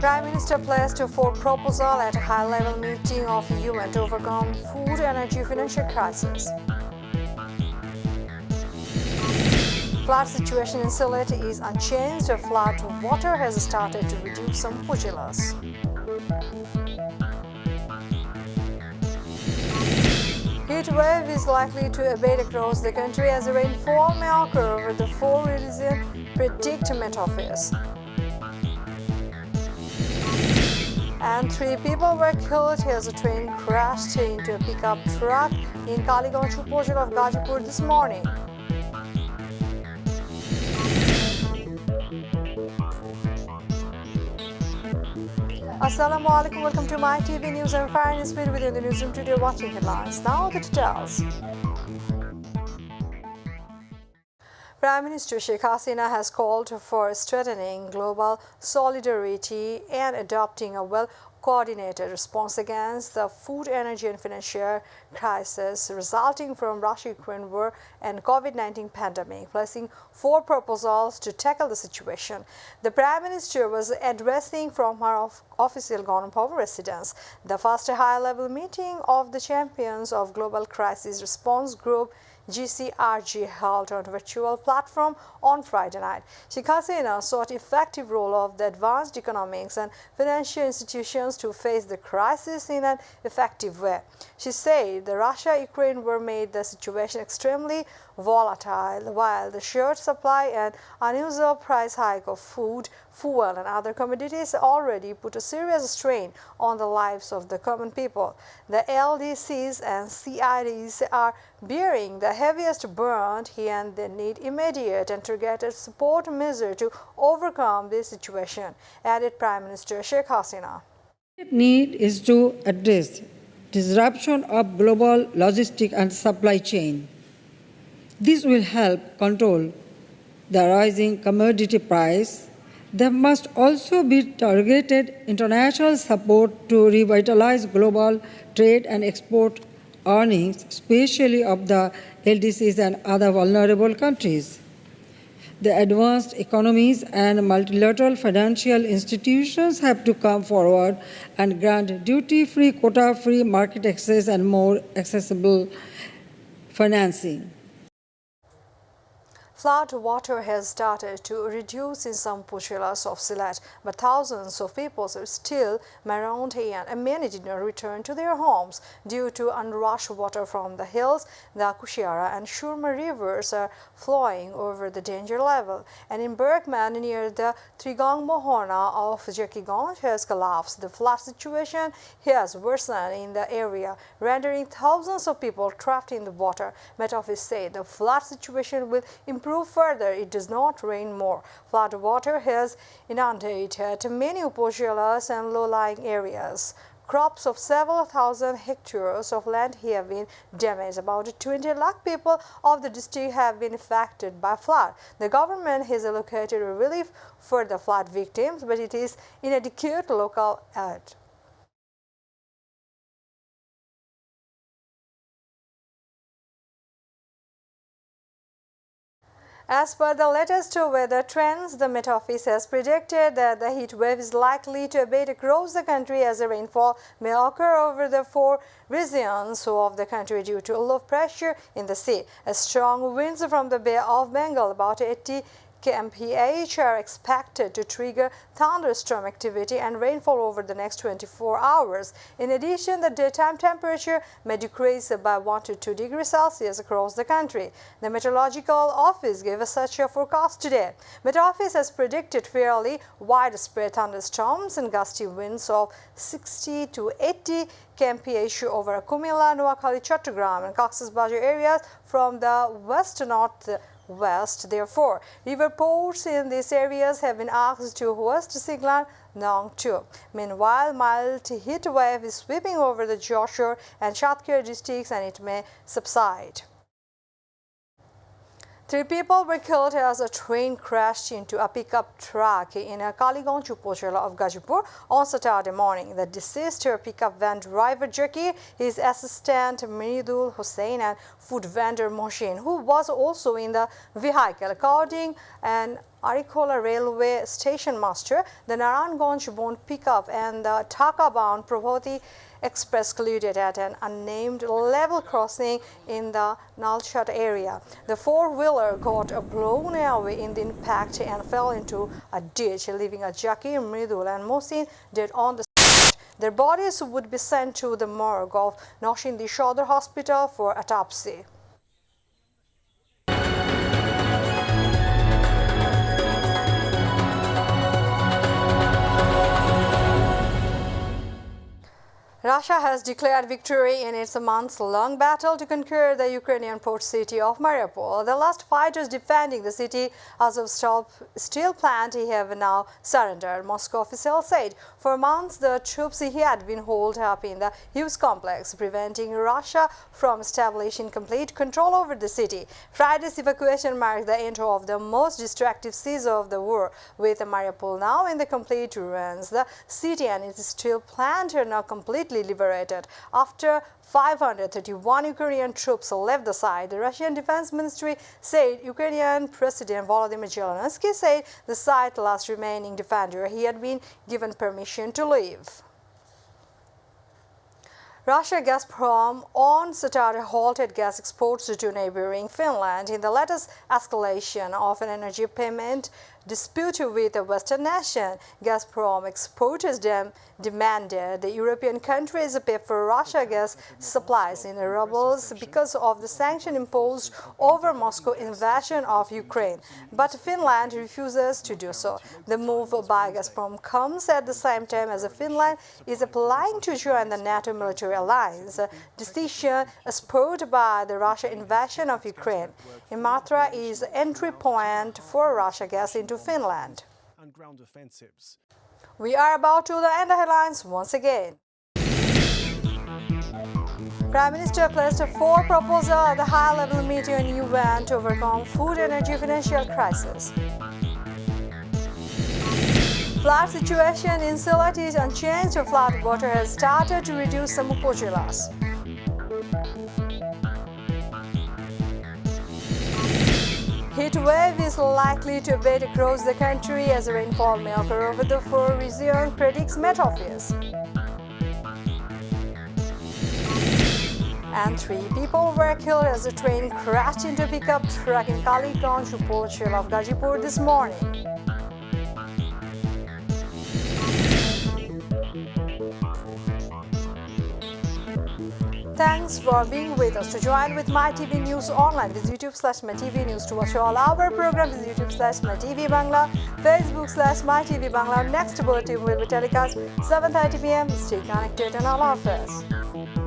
Prime Minister placed a four proposal at a high-level meeting of UN to overcome food, energy, financial crisis. Flood situation in Zilla is unchanged. Flood water has started to reduce some pugilas. Heat wave is likely to abate across the country as the rainfall may occur over the four regions, predict Mytv. And 3 people were killed as a train crashed into a pickup truck in Bengali-language of Gazipur this morning. Assalamu alaikum, welcome to Mytv News. I'm Farin Speed with you in the newsroom today watching headlines. Now the details. Prime Minister Sheikh Hasina has called for strengthening global solidarity and adopting a well-coordinated response against the food, energy and financial crisis resulting from Russia-Ukraine war and COVID-19 pandemic, placing 4 proposals to tackle the situation. The Prime Minister was addressing from her official government residence the first high-level meeting of the champions of Global Crisis Response Group GCRG held on a virtual platform on Friday night. Sheikh Hasina sought effective role of the advanced economics and financial institutions to face the crisis in an effective way. She said the Russia-Ukraine war made the situation extremely volatile, while the short supply and unusual price hike of food, fuel and other commodities already put a serious strain on the lives of the common people. The LDCs and CIDs are bearing the heaviest burden here and they need immediate and targeted support measures to overcome this situation, added Prime Minister Sheikh Hasina. The need is to address disruption of global logistic and supply chain. This will help control the rising commodity price. There must also be targeted international support to revitalize global trade and export earnings, especially of the LDCs and other vulnerable countries. The advanced economies and multilateral financial institutions have to come forward and grant duty-free, quota-free market access and more accessible financing. Flood water has started to reduce in some pugilas of Zilla, but thousands of people are still around here and many did not return to their homes due to unrushed water from the hills. The Kushiara and Shurma rivers are flowing over the danger level, and in Bergman near the Trigang Mohona of Jakiganj has collapsed. The flood situation has worsened in the area, rendering thousands of people trapped in the water. Mytv said the flood situation will improve further. It does not rain more. Flood water has inundated many upogilas and low-lying areas. Crops of several thousand hectares of land have been damaged. About 20 lakh people of the district have been affected by flood. The government has allocated relief for the flood victims, but it is inadequate local aid. As per the latest weather trends, the Met Office has predicted that the heat wave is likely to abate across the country as the rainfall may occur over the 4 regions of the country due to low pressure in the sea. As strong winds from the Bay of Bengal, about 80 kmph, are expected to trigger thunderstorm activity and rainfall over the next 24 hours. In addition, the daytime temperature may decrease by 1 to 2 degrees Celsius across the country. The Meteorological Office gave us such a forecast today. Met Office has predicted fairly widespread thunderstorms and gusty winds of 60 to 80 kmph over Kumila, Noakhali, Chattogram and Cox's Bazar areas from the west to northwest. Therefore, river ports in these areas have been asked to hoist signal Nong 2. Meanwhile, mild heat wave is sweeping over the Joshua and Shatkhira districts and it may subside. 3 people were killed as a train crashed into a pickup truck in a Kaliganj upazila of Gazipur on Saturday morning. The deceased pickup van driver Jakir, his assistant Miridul Hussain and food vendor Mohsin, who was also in the vehicle. According and Arikola railway station master, the Naranganj-bound pickup and the Dhaka-bound Prabhati Express collided at an unnamed level crossing in the Nalchat area. The four-wheeler got blown away in the impact and fell into a ditch, leaving a jockey, Mridul and Mohsin, dead on the spot. Their bodies would be sent to the morgue of Noshindi Shodar Hospital for autopsy. Russia has declared victory in its months-long battle to conquer the Ukrainian port city of Mariupol. The last fighters defending the city Azovstal steel plant have now surrendered, Moscow officials said. For months, the troops had been holed up in the huge complex, preventing Russia from establishing complete control over the city. Friday's evacuation marked the end of the most destructive siege of the war, with Mariupol now in the complete ruins. The city and its steel plant are now completely liberated. After 531 Ukrainian troops left the site, the Russian Defense Ministry said Ukrainian President Volodymyr Zelensky said the site's last remaining defender he had been given permission to leave. Russia Gazprom on Saturday halted gas exports to neighboring Finland in the latest escalation of an energy payment dispute with a Western nation. Gazprom exporters demanded the European countries pay for Russia gas supplies in rubles because of the sanction imposed over Moscow invasion of Ukraine. But Finland refuses to do so. The move by Gazprom comes at the same time as Finland is applying to join the NATO military alliance, a decision spurred by the Russian invasion of Ukraine. Imatra is the entry point for Russia gas into Finland. And ground offensives. We are about to end the headlines once again. Prime Minister placed 4 proposals at the high-level meeting in UN to overcome food, energy, financial crisis. Flood situation in Zilla is unchanged. Flood water has started to reduce some upojilas. Heat wave is likely to abate across the country as rainfall may occur over the 4 regions, predicts Met Office. And 3 people were killed as a train crashed into a pickup truck in Kaliganj, Upachil of Gazipur this morning. Thanks for being with us. To join with MyTV News online, visit YouTube/MyTV News. To watch all our programs, visit YouTube/MyTV Bangla, Facebook/MyTV Bangla. Next bulletin will be telecast 7:30 p.m. Stay connected and Allah Hafiz.